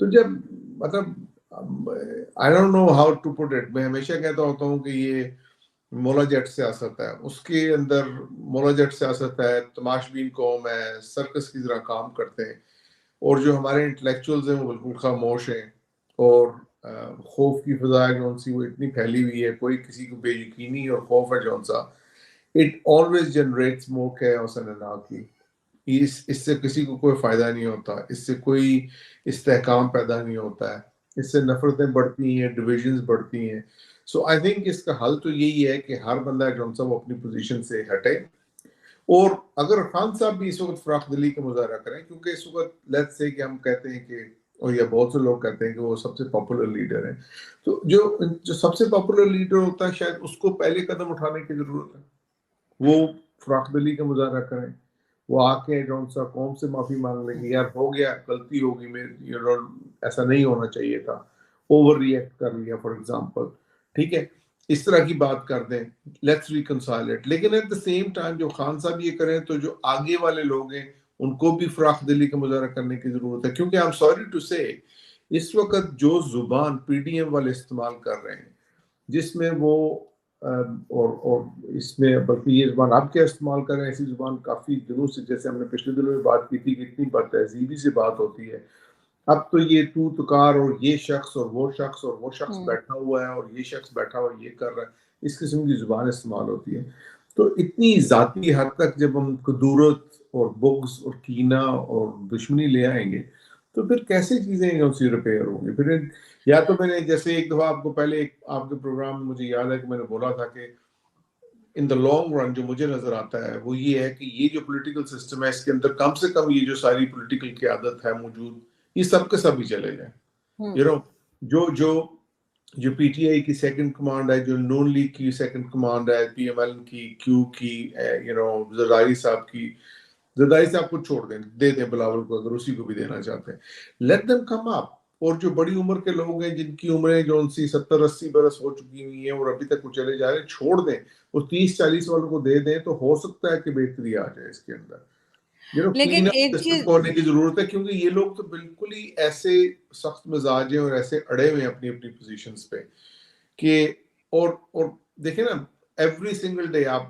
تو جب مطلب I don't know how to put it, میں ہمیشہ کہتا ہوتا ہوں کہ یہ مولا جٹ سیاست ہے، اس کے اندر مولا جٹ سیاست ہے، تماش بین قوم ہے، سرکس کی طرح کام کرتے ہیں، اور جو ہمارے انٹلیکچوئلز ہیں وہ بالکل خاموش ہیں، اور خوف کی فضا ہے جون سی وہ اتنی پھیلی ہوئی ہے، کوئی کسی کو بے یقینی اور خوف ہے جون سا، it always generates more chaos and anarchy۔ اس سے کسی کو کوئی فائدہ نہیں ہوتا، اس سے کوئی استحکام پیدا نہیں ہوتا ہے، اس سے نفرتیں بڑھتی ہیں، ڈویژنز بڑھتی ہیں۔ سو آئی تھنک اس کا حل تو یہی ہے کہ ہر بندہ جون سا وہ اپنی پوزیشن سے ہٹے، اور اگر خان صاحب بھی اس وقت فراخ دلی کا مظاہرہ کریں، کیونکہ اس وقت لیٹس سے کہ ہم کہتے ہیں کہ، اور یا بہت سے لوگ کہتے ہیں کہ وہ سب سے پاپولر لیڈر ہیں، تو جو سب سے پاپولر لیڈر ہوتا ہے شاید اس کو پہلے قدم اٹھانے کی ضرورت ہے، وہ فراخ دلی کا مظاہرہ کریں، وہ آ کے جون سا قوم سے معافی مانگ لیں گے، یار ہو گیا، غلطی ہوگی میری، ایسا نہیں ہونا چاہیے تھا، اوور ری ایکٹ کر لیا فار ایگزامپل، ٹھیک ہے، اس طرح کی بات کر دیں، لیٹس ریکنسائل اٹ۔ لیکن ایٹ دا سیم ٹائم جو خان صاحب یہ کریں تو جو آگے والے لوگ ہیں ان کو بھی فراخ دلی کا مظاہرہ کرنے کی ضرورت ہے، کیونکہ I'm sorry to say اس وقت جو زبان پی ڈی ایم والے استعمال کر رہے ہیں، جس میں وہ اور اس میں بلکہ یہ زبان آپ کیا استعمال کر رہے ہیں، ایسی زبان کافی دنوں سے، جیسے ہم نے پچھلے دنوں میں بات کی تھی کہ اتنی بد تہذیبی سے بات ہوتی ہے، اب تو یہ تو تکار، اور یہ شخص اور وہ شخص اور وہ شخص بیٹھا ہوا ہے اور یہ شخص بیٹھا ہوا یہ کر رہا ہے، اس قسم کی زبان استعمال ہوتی ہے۔ تو اتنی ذاتی حد تک جب ہم کدورت اور بغض اور کینہ اور دشمنی لے آئیں گے تو پھر کیسے چیزیں اسی ریپیئر ہوں گی؟ پھر یا تو میں نے جیسے ایک دفعہ آپ کو پہلے آپ کے پروگرام میں مجھے یاد ہے کہ میں نے بولا تھا کہ ان دا لانگ رن جو مجھے نظر آتا ہے وہ یہ ہے کہ یہ جو پولیٹیکل سسٹم ہے اس کے اندر کم سے کم یہ جو ساری پولیٹیکل قیادت ہے موجود، یہ سب کے سب ہی چلے جائیں، یو نو، جو پی ٹی آئی کی سیکنڈ کمانڈ ہے، جو نون لیگ کی سیکنڈ کمانڈ ہے، پی ایم ایل کی، کیو کی، یو نو، زرداری صاحب کی، زرداری صاحب کو چھوڑ دیں، دے دیں بلاول کو اگر اسی کو بھی دینا چاہتے ہیں، لیٹ دم کم اپ۔ اور جو بڑی عمر کے لوگ ہیں جن کی عمریں جو ان سی 70-80 برس ہو چکی ہوئی ہیں اور ابھی تک وہ چلے جا رہے ہیں، چھوڑ دیں، وہ 30-40 والوں کو دے دیں تو ہو سکتا ہے کہ بہتری آ جائے اس کے اندر۔ لیکن کلین اپ ایک سسٹم چیز کو ہونے کی ضرورت ہے، کیونکہ یہ لوگ تو بالکل ہی ایسے سخت مزاج ہیں اور ایسے اڑے ہوئے ہیں اپنی اپنی پوزیشنز پہ کہ اور دیکھیں نا، ایوری سنگل ڈے آپ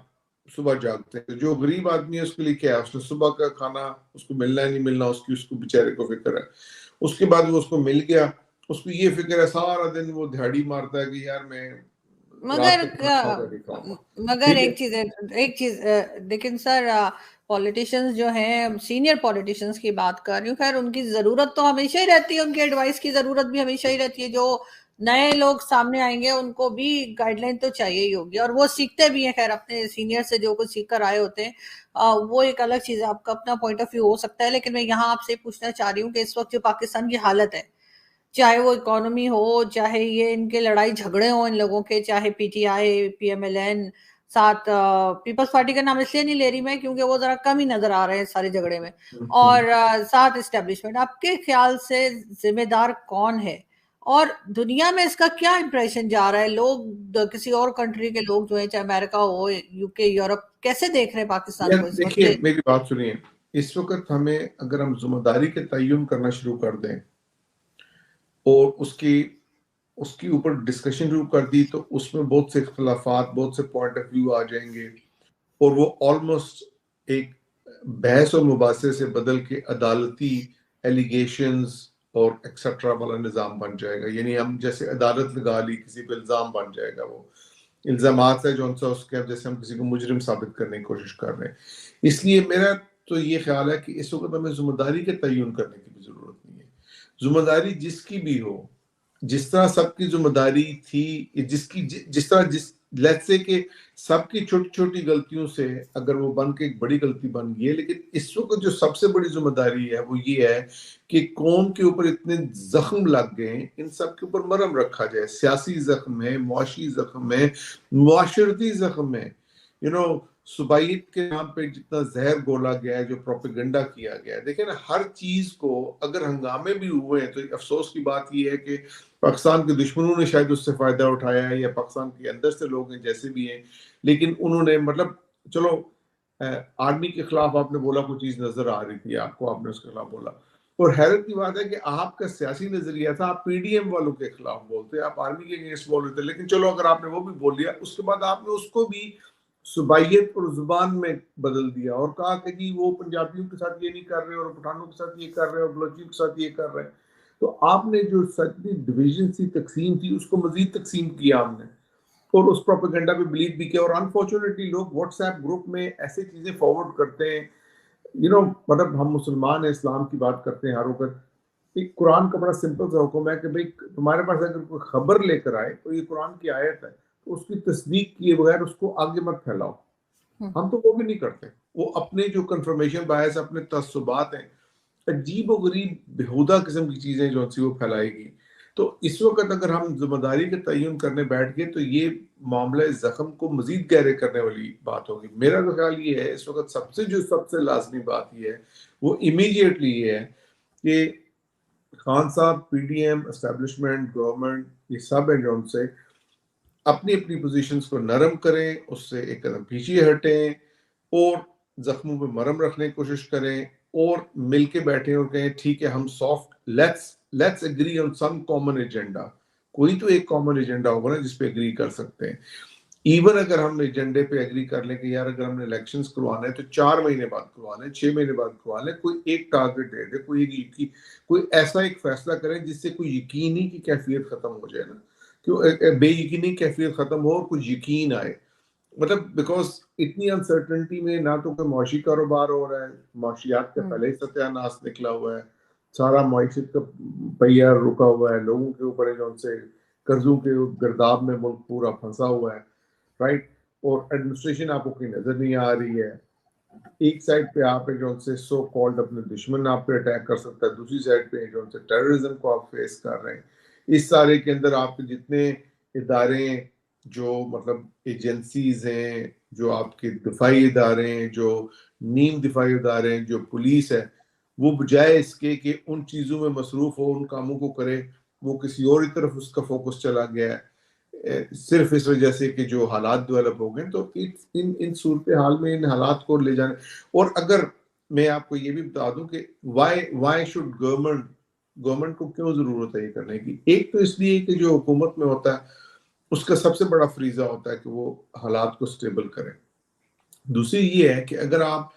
صبح جاگتے ہیں، جو غریب آدمی ہے اس کے لیے کیا ہے، اس نے صبح کا کھانا اس کو ملنا ہے نہیں ملنا، اس کو بیچارے کو فکر ہے، اس کے بعد وہ اس کو مل گیا، اس کو یہ فکر ہے، سارا دن وہ دہاڑی مارتا ہے کہ یار میں رات مگر کو کھانا کھاؤں گا نہیں کھاؤں گا، مگر ٹھیک ہے۔ ایک چیز لیکن سر، پولیٹیشنز جو ہیں، سینئر پولیٹیشنز کی بات کر رہی ہوں، خیر ان کی ضرورت تو ہمیشہ ہی رہتی ہے، ان کی ایڈوائس کی ضرورت بھی ہمیشہ ہی رہتی ہے، جو نئے لوگ سامنے آئیں گے ان کو بھی گائیڈ لائن تو چاہیے ہی ہوگی، اور وہ سیکھتے بھی ہیں، خیر اپنے سینئر سے جو کچھ سیکھ کر آئے ہوتے ہیں، وہ ایک الگ چیز ہے، آپ کا اپنا پوائنٹ آف ویو ہو سکتا ہے، لیکن میں یہاں آپ سے پوچھنا چاہ رہی ہوں کہ اس وقت جو پاکستان کی حالت ہے، چاہے وہ اکانومی ہو، چاہے یہ ان کے لڑائی جھگڑے ہوں ان لوگوں کے، چاہے پی ٹی آئی، پی ایم ایل این، ساتھ پیپلز پارٹی کا نام اس لیے نہیں لے رہی میں کیونکہ وہ ذرا کم ہی نظر آ رہے ہیں سارے جھگڑے میں، اور ساتھ اسٹیبلشمنٹ، آپ کے خیال سے ذمہ دار کون ہے؟ اور دنیا میں اس کا کیا امپریشن جا رہا ہے؟ لوگ کسی اور کنٹری کے لوگ جو ہیں، چاہے امریکہ ہو، یو کے، یورپ، کیسے دیکھ رہے ہیں پاکستان کو اس وقت؟ دیکھیے میری بات سنیے، اس وقت ہمیں اگر ہم ذمہ داری کے تعین کرنا شروع کر دیں اور اس کی اوپر ڈسکشن شروع کر دی تو اس میں بہت سے اختلافات، بہت سے پوائنٹ آف ویو آ جائیں گے، اور وہ آلموسٹ ایک بحث اور مباحثے سے بدل کے عدالتی ایلیگیشنز اور ایکسٹرا والا نظام بن جائے گا، یعنی ہم جیسے عدالت لگا لی، کسی پہ الزام بن جائے گا، وہ الزامات ہے جو ان سا اس کے، جیسے ہم کسی کو مجرم ثابت کرنے کی کوشش کر رہے ہیں۔ اس لیے میرا تو یہ خیال ہے کہ اس وقت ہمیں ذمہ داری کے تعین کرنے کی بھی ضرورت نہیں ہے، ذمہ داری جس کی بھی ہو، جس طرح سب کی ذمہ داری تھی، جس طرح لیٹس سے کہ سب کی چھوٹی چھوٹی غلطیوں سے اگر وہ بن کے ایک بڑی غلطی بن گئی ہے، لیکن اس وقت جو سب سے بڑی ذمہ داری ہے وہ یہ ہے کہ قوم کے اوپر اتنے زخم لگ گئے ہیں، ان سب کے اوپر مرہم رکھا جائے، سیاسی زخم ہے، معاشی زخم ہے، معاشرتی زخم ہے، صوبائیت کے نام پہ جتنا زہر گولا گیا ہے، جو پروپیگنڈا کیا گیا ہے، دیکھیں نا، ہر چیز کو اگر ہنگامے بھی ہوئے ہیں تو افسوس کی بات یہ ہے کہ پاکستان کے دشمنوں نے شاید اس سے فائدہ اٹھایا ہے، یا پاکستان کے اندر سے لوگ ہیں جیسے بھی ہیں، لیکن انہوں نے مطلب چلو آرمی کے خلاف آپ نے بولا کوئی چیز نظر آ رہی تھی آپ کو، آپ نے اس کے خلاف بولا، اور حیرت کی بات ہے کہ آپ کا سیاسی نظریہ تھا آپ پی ڈی ایم والوں کے خلاف بولتے، آپ آرمی کے اگینسٹ بول رہے تھے، لیکن چلو اگر آپ نے وہ بھی بول لیا، اس کے بعد آپ نے اس کو بھی صوبائیت اور زبان میں بدل دیا اور کہا کہ جی وہ پنجابیوں کے ساتھ یہ نہیں کر رہے اور پٹھانوں کے ساتھ یہ کر رہے اور بلوچیوں کے ساتھ یہ کر رہے. تو آپ نے جو سچی ڈویژن تھی، تقسیم تھی، اس کو مزید تقسیم کیا ہم نے، اور اس پروپیگنڈا پہ بلیو بھی کیا. اور انفارچونیٹلی لوگ واٹس ایپ گروپ میں ایسی چیزیں فارورڈ کرتے ہیں، مطلب ہم مسلمان ہیں، اسلام کی بات کرتے ہیں ہر وقت. ایک قرآن کا بڑا سمپل سا حکم ہے کہ بھئی تمہارے پاس اگر کوئی خبر لے کر آئے تو یہ قرآن کی آیت ہے، تو اس کی تصدیق کیے بغیر اس کو آگے مت پھیلاؤ. ہم تو وہ بھی نہیں کرتے. وہ اپنے جو کنفرمیشن باعث اپنے تعصبات ہیں، عجیب و غریب بےہودہ قسم کی چیزیں جو سی وہ پھیلائے گی. تو اس وقت اگر ہم ذمہ داری کا تعین کرنے بیٹھ گئے تو یہ معاملہ زخم کو مزید گہرے کرنے والی بات ہوگی. میرا تو خیال یہ ہے اس وقت سب سے لازمی بات یہ ہے، وہ امیڈیٹلی یہ ہے کہ خان صاحب، پی ڈی ایم، اسٹیبلشمنٹ، گورنمنٹ، یہ سب ہیں جو ان سے اپنی اپنی پوزیشنز کو نرم کریں، اس سے ایک قدم پیچھے ہٹیں اور زخموں پہ مرہم رکھنے کی کوشش کریں اور مل کے بیٹھیں اور کہیں ٹھیک ہے ہم soft let's agree on some common agenda. کوئی تو ایک کامن ایجنڈا ہوگا نا جس پہ اگری کر سکتے ہیں. ایون اگر ہم ایجنڈے پہ اگری کر لیں کہ یار اگر ہم نے الیکشنز کروانا ہے تو 4 مہینے بعد کروانا ہے، 6 مہینے بعد کروانا ہے، کوئی ایک ٹارگٹ دے دے، کوئی ایسا ایک فیصلہ کریں جس سے کوئی یقینی کی کیفیت ختم ہو جائے نا، کہ بے یقینی کیفیت ختم ہو اور کچھ یقین آئے. مطلب بیکاز اتنی انسرٹنٹی میں نہ تو کوئی معاشی کاروبار ہو رہا ہے، معاشیات کا پہلے ہی ستیہ ناش نکلا ہوا ہے، سارا معیشت کا پہیہ رکا ہوا ہے، لوگوں کے اوپر جو ان سے قرضوں کے گرداب میں ملک پورا پھنسا ہوا ہے، رائٹ. اور ایڈمنسٹریشن آپ کو کہیں نظر نہیں آ رہی ہے. ایک سائڈ پہ آپ جو ان سے سو کالڈ اپنے دشمن آپ پہ اٹیک کر سکتا ہے، دوسری سائڈ پہ جو ان سے ٹیررزم کو آپ فیس کر رہے ہیں. اس سارے کے اندر آپ کے جتنے ادارے جو مطلب ایجنسیز ہیں، جو آپ کے دفاعی ادارے ہیں، جو نیم دفاعی ادارے ہیں، جو پولیس ہے، وہ بجائے اس کے کہ ان چیزوں میں مصروف ہو، ان کاموں کو کرے، وہ کسی اور ہی طرف اس کا فوکس چلا گیا ہے، صرف اس وجہ سے کہ جو حالات ڈیولپ ہو گئے. تو ان صورتحال میں ان حالات کو لے جانے. اور اگر میں آپ کو یہ بھی بتا دوں کہ وائی شوڈ گورنمنٹ کو کیوں ضرورت ہے یہ کرنے کی. ایک تو اس لیے کہ جو حکومت میں ہوتا ہے اس کا سب سے بڑا فریضہ ہوتا ہے کہ وہ حالات کو سٹیبل کرے. دوسری یہ ہے کہ اگر آپ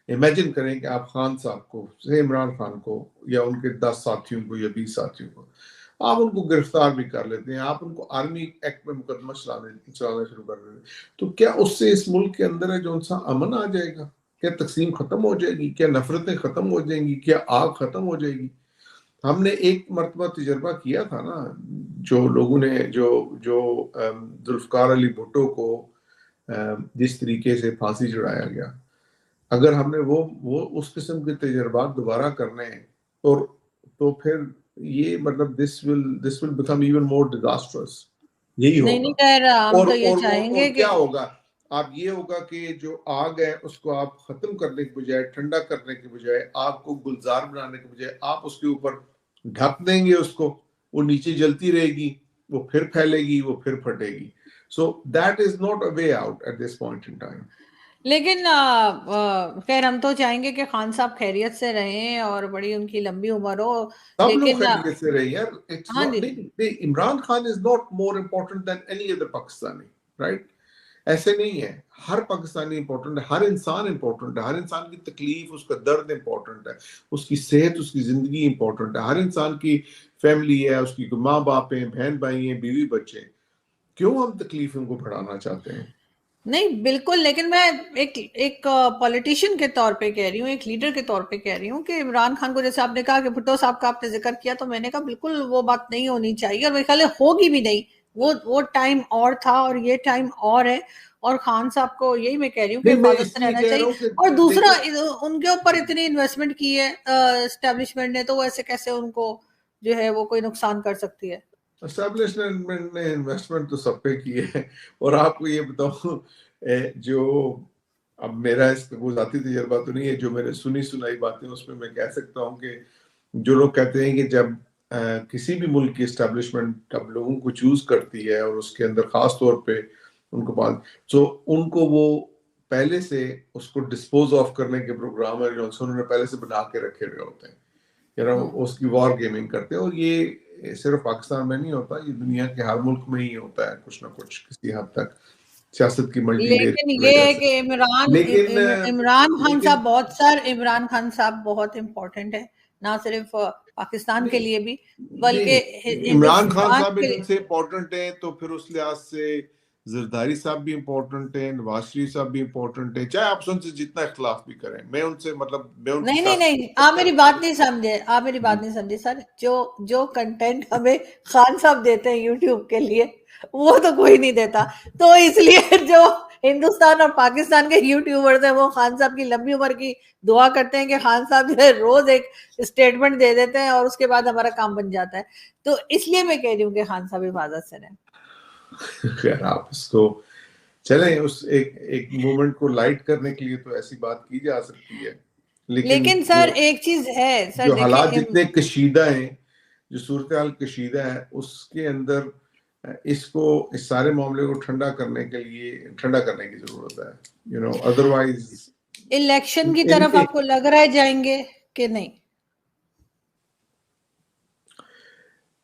امیجن کریں کہ آپ خان صاحب کو، عمران خان کو، یا ان کے 10 ساتھیوں کو یا 20 ساتھیوں کو آپ ان کو گرفتار بھی کر لیتے ہیں، آپ ان کو آرمی ایکٹ میں مقدمہ چلانا شروع کر دیتے ہیں، تو کیا اس سے اس ملک کے اندر ہے جو سا امن آ جائے گا؟ کیا تقسیم ختم ہو جائے گی؟ کیا نفرتیں ختم ہو جائیں گی؟ کیا آگ ختم ہو جائے گی؟ ہم نے ایک مرتبہ تجربہ کیا تھا نا، جو لوگوں نے جو ذوالفقار علی بھٹو کو جس طریقے سے پھانسی چڑھایا گیا، اگر ہم نے وہ اس قسم کے تجربات دوبارہ کرنے ہیں اور تو پھر یہ مطلب this will become even more disastrous. یہی نہیں ہوگا. نہیں خیر، ہم تو یہ اور چاہیں گے کہ کیا ہوگا؟ آپ یہ ہوگا کہ جو آگ ہے اس کو آپ ختم کرنے کے بجائے، ٹھنڈا کرنے کے بجائے، آگ کو گلزار بنانے کے بجائے آپ اس کے اوپر ڈھک دیں گے اس کو، وہ نیچے جلتی رہے گی، وہ پھر پھیلے گی، وہ پھر پھٹے گی. So that is not a way out at this point in time. لیکن خیر ہم تو چاہیں گے کہ خان صاحب خیریت سے رہیں اور بڑی ان کی لمبی عمر ہو. سب لوگ لیکن خیریت سے رہے یار. ہاں جی، Imran Khan is not more important than any other Pakistani, right? ایسے نہیں ہے. ہر پاکستانی امپورٹنٹ ہے، ہر انسان امپورٹنٹ ہے، ہر انسان کی تکلیف، اس کا درد امپورٹنٹ ہے، اس کی صحت، اس کی زندگی امپورٹنٹ ہے. ہر انسان کی فیملی ہے، اس کی ماں باپ ہیں، بہن بھائی ہیں، بیوی بچے ہیں. کیوں ہم تکلیفوں کو بڑھانا چاہتے ہیں؟ نہیں بالکل. لیکن میں ایک پولیٹیشین کے طور پہ کہہ رہی ہوں، ایک لیڈر کے طور پہ کہہ رہی ہوں کہ عمران خان کو، جیسے آپ نے کہا کہ بھٹو صاحب کا آپ نے ذکر کیا، تو میں نے کہا بالکل وہ بات نہیں ہونی چاہیے، اور میرے خیال ہوگی بھی نہیں. وہ ٹائم اور تھا اور یہ ٹائم اور ہے. اور خان صاحب کو یہی میں کہہ رہی ہوں کہ نہیں، میں حفاظت اس سے لیے رہنا کہہ رہا چاہیے. ہوں کہ اور دوسرا دیکھیں، ان کے اوپر اتنی انویسٹمنٹ کی ہے اسٹیبلشمنٹ نے، تو وہ ایسے کیسے ان کو جو ہے وہ کوئی نقصان کر سکتی ہے؟ اسٹیبلشمنٹ نے انویسٹمنٹ تو سب پہ کی ہے. اور آپ کو یہ بتاؤں، جو اب میرا اس کا کوئی ذاتی تجربہ تو نہیں ہے، جو میں نے سنائی باتیں اس میں میں کہہ سکتا ہوں کہ جو لوگ کہتے ہیں کہ جب کسی بھی ملک کی اسٹیبلشمنٹ اب لوگوں کو چوز کرتی ہے اور اس کے اندر خاص طور پہ ان کو ان کو وہ پہلے سے اس کو ڈسپوز آف کرنے کے پروگرام ہے جو انہوں نے پہلے سے بنا کے رکھے ہوئے ہوتے ہیں. اس کی وار گیمنگ کرتے ہیں. اور یہ صرف پاکستان میں نہیں ہوتا, یہ دنیا کے ہر ملک میں ہی ہوتا ہے کچھ نہ کچھ کسی حد تک, سیاست کی ملٹی لیئر لیکن کی یہ وجہ ہے سے. کہ عمران خان صاحب بہت امپورٹنٹ ہے, نہ صرف پاکستان کے لیے بھی بلکہ عمران خان ہندوستان صاحب کے ان سے امپورٹنٹ ہیں, تو پھر اس لحاظ سے زرداری صاحب بھی امپورٹنٹ ہیں, نواز شریف صاحب بھی امپورٹنٹ ہیں, چاہے آپ ان سے جتنا اختلاف بھی کریں. میں ان سے مطلب میں ان کی نہیں آپ میری بات نہیں سمجھے سر. جو کنٹینٹ ہمیں خان صاحب دیتے ہیں یوٹیوب کے لیے وہ تو کوئی نہیں دیتا, تو اس لیے جو ہندوستان اور پاکستان کے یوٹیوبرز ہیں وہ خان صاحب کی لمبی عمر کی دعا کرتے ہیں کہ خان صاحب جو ہے روز ایک اسٹیٹمنٹ دے دیتے ہیں اور اس کے بعد ہمارا کام بن جاتا ہے. تو اس لیے میں کہہ رہی ہوں کہ خان صاحب حفاظت سے رہیں. خیر آپ اس کو چلیں, اس ایک مومنٹ کو لائٹ کرنے کے لیے تو ایسی بات کی جا سکتی ہے, لیکن سر ایک چیز ہے سر, جو حالات جتنے کشیدہ ہیں, جو صورتحال کشیدہ ہے, اس کے اندر اس سارے معاملے کو ٹھنڈا کرنے کی ضرورت ہے. ادروائز الیکشن کی طرف آپ کو لگ رہا ہے جائیں گے کہ نہیں؟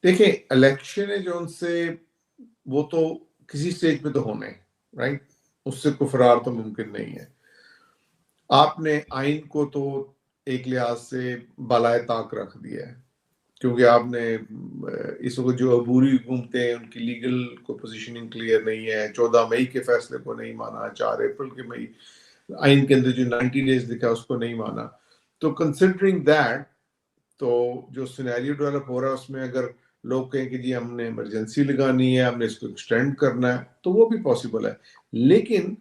دیکھیں الیکشن ہے جو ان سے, وہ تو کسی سٹیج پہ تو ہونے رائٹ, اس سے کوئی فرار تو ممکن نہیں ہے. آپ نے آئین کو تو ایک لحاظ سے بالائے طاق رکھ دیا ہے, کیونکہ آپ نے اس وقت جو عبوری حکومتیں ہیں ان کی لیگل کو پوزیشننگ کلیئر نہیں ہے. 14 مئی کے فیصلے کو نہیں مانا, 4 اپریل کے مئی آئین کے اندر جو 90 ڈیز لکھا اس کو نہیں مانا. تو کنسیڈرنگ دیٹ, تو جو سینیریو ڈیولپ ہو رہا ہے اس میں اگر لوگ کہیں کہ جی ہم نے ایمرجنسی لگانی ہے, ہم نے اس کو ایکسٹینڈ کرنا ہے, تو وہ بھی پاسبل ہے. لیکن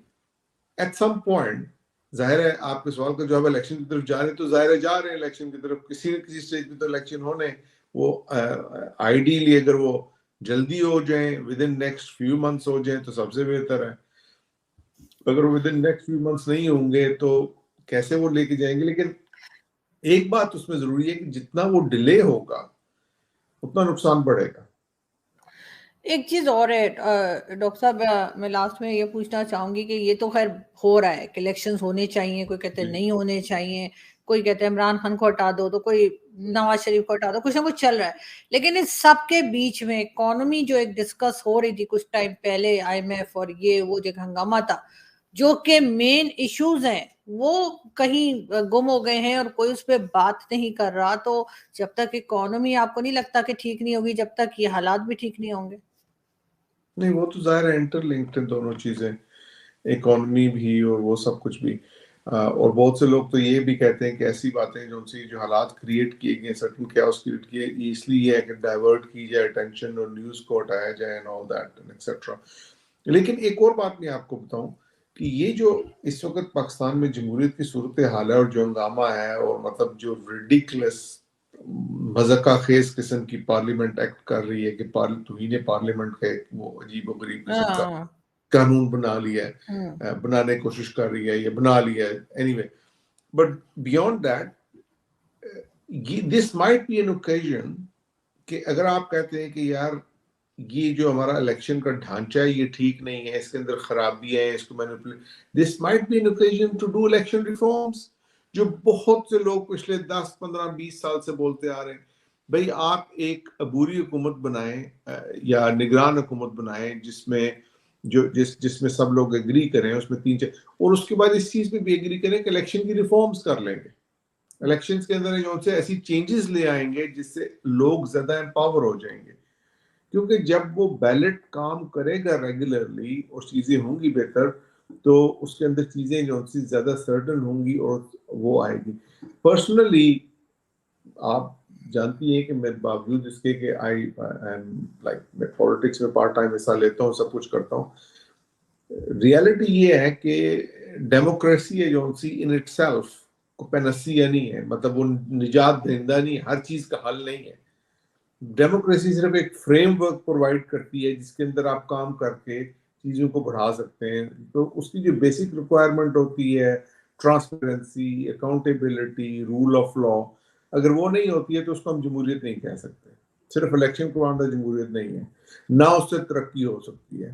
ایٹ سم پوائنٹ ظاہر ہے آپ کے سوال کا جواب الیکشن کی طرف جا رہے ہیں, تو ظاہر ہے جا رہے ہیں الیکشن کی طرف, کسی نہ کسی سٹیج پہ تو الیکشن ہونے. وہ آئیڈیلی اگر وہ جلدی ہو جائیں, within next few months ہو جائیں تو سب سے بہتر ہے. اگر within next few months نہیں ہوں گے تو کیسے وہ لے کے جائیں گے. لیکن ایک بات اس میں ضروری ہے کہ جتنا وہ ڈیلے ہوگا اتنا نقصان بڑھے گا. ایک چیز اور ہے ڈاکٹر صاحب, میں لاسٹ میں یہ پوچھنا چاہوں گی کہ یہ تو خیر ہو رہا ہے کہ الیکشنز ہونے چاہیے, کوئی کہتے ہیں نہیں ہونے چاہیے, کوئی کہتے ہیں عمران خان کو ہٹا دو, تو کوئی نواز شریف کو ہٹا دو, کچھ نہ کچھ چل رہا ہے. لیکن اس سب کے بیچ میں اکانومی جو ایک ڈسکس ہو رہی تھی کچھ ٹائم پہلے, آئی ایم ایف اور یہ وہ جو ہنگامہ تھا, جو کہ مین ایشوز ہیں وہ کہیں گم ہو گئے ہیں اور کوئی اس پہ بات نہیں کر رہا. تو جب تک اکانومی آپ کو نہیں لگتا کہ ٹھیک نہیں ہوگی, جب تک یہ حالات بھی ٹھیک نہیں ہوں گے؟ نہیں, وہ تو ظاہر ہے انٹر لنکڈ ہیں دونوں چیزیں, اکانومی بھی اور وہ سب کچھ بھی. اور بہت سے لوگ تو یہ بھی کہتے ہیں کہ ایسی باتیں جو حالات کریٹ کیے گئے, سرٹن کیاؤس کریٹ کیے, اس لیے ہے کہ ڈائیورٹ کی جائے اٹینشن اور نیوز کو ہٹایا جائے and all that and etc. لیکن ایک اور بات میں آپ کو بتاؤں کہ یہ جو اس وقت پاکستان میں جمہوریت کی صورتحال ہے اور جو ہنگامہ ہے, اور مطلب جو ریڈیکلس مذاقہ خیز قسم کی پارلیمنٹ ایکٹ کر رہی ہے کہ توہین پارلیمنٹ کا ایک وہ عجیب و غریب قسم کا قانون بنا لیا ہے, بنانے کی کوشش کر رہی ہے یا بنا لیا ہے. Anyway, but beyond that this might be an occasion کہ اگر آپ کہتے ہیں کہ یار یہ جو ہمارا الیکشن کا ڈھانچہ ہے یہ ٹھیک نہیں ہے, اس کے اندر خرابیاں ہیں, اس کو this might be an occasion to do election reforms, جو بہت سے لوگ پچھلے 10 15 20 سال سے بولتے آ رہے ہیں. بھئی آپ ایک عبوری حکومت بنائیں یا نگران حکومت بنائیں جس میں سب لوگ ایگری کریں, اس میں 3 اور اس کے بعد اس چیز پہ بھی ایگری کریں کہ الیکشن کی ریفارمز کر لیں گے. الیکشنز کے اندر جو سے ایسی چینجز لے آئیں گے جس سے لوگ زیادہ امپاور ہو جائیں گے, کیونکہ جب وہ بیلٹ کام کرے گا ریگولرلی اور چیزیں ہوں گی بہتر, تو اس کے اندر چیزیں جو سے زیادہ سرٹن ہوں گی اور وہ آئے گی. پرسنلی آپ جانتی ہیں کہ میں باوجود اس کے کہ میں پولیٹکس میں پارٹ ٹائم حصہ لیتا ہوں, سب کچھ کرتا ہوں, ریالٹی یہ ہے کہ ڈیموکریسی ہے جو ان اٹ سیلف کو پینسیا نہیں ہے, مطلب وہ نجات دہندہ نہیں, ہر چیز کا حل نہیں ہے. ڈیموکریسی صرف ایک فریم ورک پرووائڈ کرتی ہے جس کے اندر آپ کام کر کے چیزوں کو بڑھا سکتے ہیں. تو اس کی جو بیسک ریکوائرمنٹ ہوتی ہے, transparency, accountability, rule of law, اگر وہ نہیں ہوتی ہے تو اس کو ہم جمہوریت نہیں کہہ سکتے. صرف الیکشن کو آندہ جمہوریت نہیں ہے, نہ اس سے ترقی ہو سکتی ہے.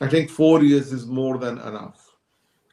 I think 4 years is more than enough.